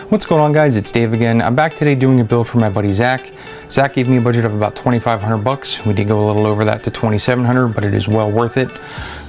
What's going on, guys? It's Dave again. I'm back today doing a build for my buddy Zach. Zach gave me a budget of about $2,500. We did go a little over that to $2,700, but it is well worth it.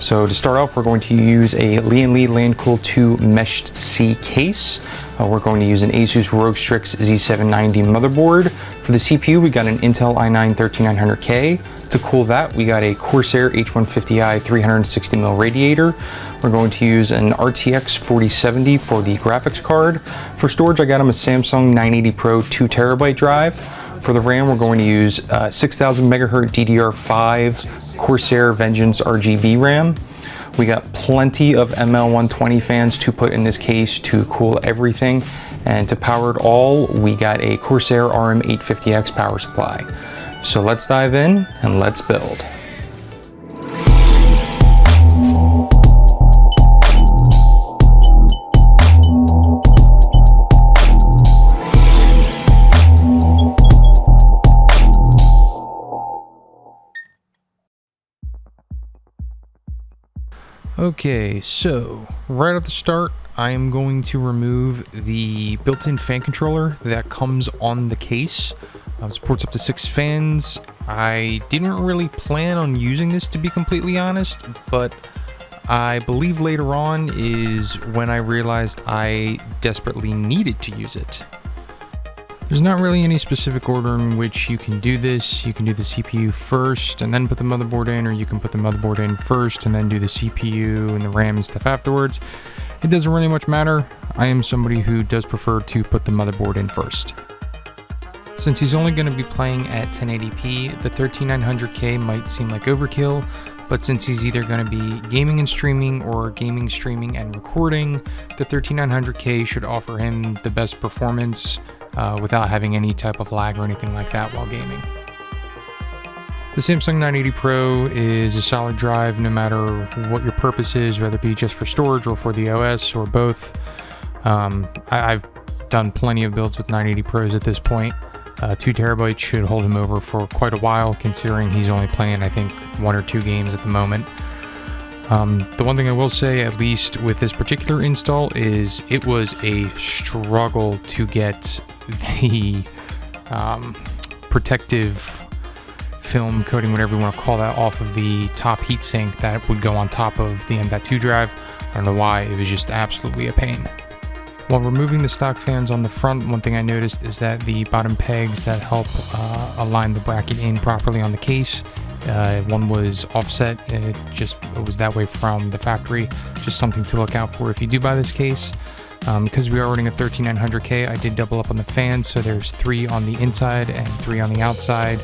So to start off, we're going to use a Lian Lancool 2 meshed C case. We're going to use an Asus ROG Stirx Z790 motherboard. For the CPU, we got an Intel i9 13900K. To cool that, we got a Corsair H150i 360mm radiator. We're going to use an RTX 4070 for the graphics card. For storage, I got him a Samsung 980 Pro 2TB drive. For the RAM, we're going to use 6000 MHz DDR5 Corsair Vengeance RGB RAM. We got plenty of ML120 fans to put in this case to cool everything. And to power it all, we got a Corsair RM850X power supply. So let's dive in and let's build. Okay, so right at the start, I am going to remove the built-in fan controller that comes on the case. Supports up to 6 fans. I didn't really plan on using this, to be completely honest, but I believe later on is when I realized I desperately needed to use it. There's not really any specific order in which you can do this. You can do the CPU first and then put the motherboard in, or you can put the motherboard in first and then do the CPU and the RAM and stuff afterwards. It doesn't really much matter. I am somebody who does prefer to put the motherboard in first. Since he's only going to be playing at 1080p, the 13900K might seem like overkill, but since he's either going to be gaming and streaming or gaming, streaming, and recording, the 13900K should offer him the best performance without having any type of lag or anything like that while gaming. The Samsung 980 Pro is a solid drive no matter what your purpose is, whether it be just for storage or for the OS or both. I've done plenty of builds with 980 Pros at this point. 2 terabytes should hold him over for quite a while, considering he's only playing, I think, 1 or 2 games at the moment. The one thing I will say, at least with this particular install, is it was a struggle to get the protective film coating, whatever you want to call that, off of the top heatsink that would go on top of the M.2 drive. I don't know why, it was just absolutely a pain. While removing the stock fans on the front, one thing I noticed is that the bottom pegs that help align the bracket in properly on the case, one was offset. It was that way from the factory. Just something to look out for if you do buy this case. Because we are running a 13900K, I did double up on the fans, so there's 3 on the inside and 3 on the outside.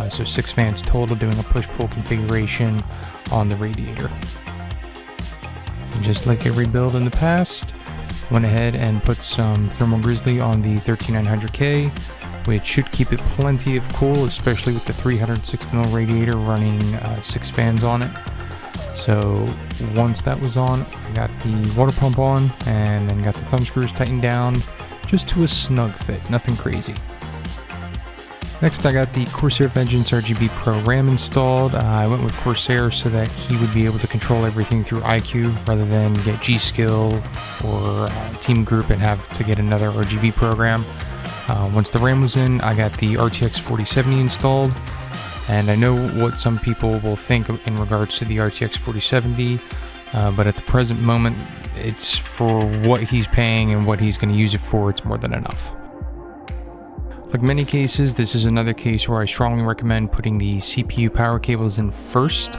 So 6 fans total, doing a push-pull configuration on the radiator. And just like every build in the past, went ahead and put some Thermal Grizzly on the 13900K, which should keep it plenty of cool, especially with the 360mm radiator running 6 fans on it. So once that was on, I got the water pump on and then got the thumb screws tightened down just to a snug fit, nothing crazy. Next, I got the Corsair Vengeance RGB Pro RAM installed. I went with Corsair so that he would be able to control everything through iCUE rather than get G-Skill or Team Group and have to get another RGB program. Once the RAM was in, I got the RTX 4070 installed. And I know what some people will think in regards to the RTX 4070, but at the present moment, it's for what he's paying and what he's going to use it for, it's more than enough. Like many cases, this is another case where I strongly recommend putting the CPU power cables in first.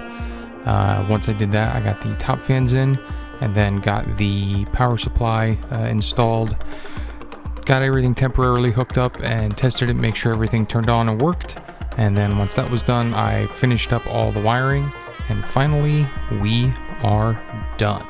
Once I did that, I got the top fans in and then got the power supply installed. Got everything temporarily hooked up and tested it, make sure everything turned on and worked. And then once that was done, I finished up all the wiring, and finally, we are done.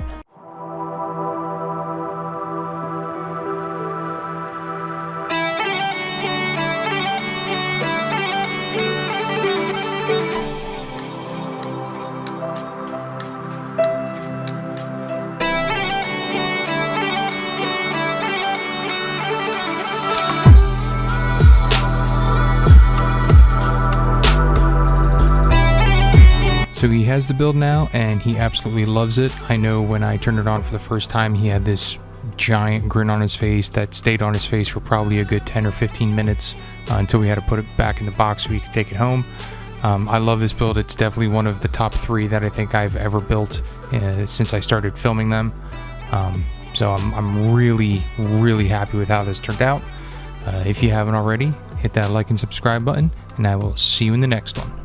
So he has the build now and he absolutely loves it. I know when I turned it on for the first time, he had this giant grin on his face that stayed on his face for probably a good 10 or 15 minutes until we had to put it back in the box so we could take it home. I love this build. It's definitely one of the top 3 that I think I've ever built since I started filming them. So I'm really, really happy with how this turned out. If you haven't already, hit that like and subscribe button, and I will see you in the next one.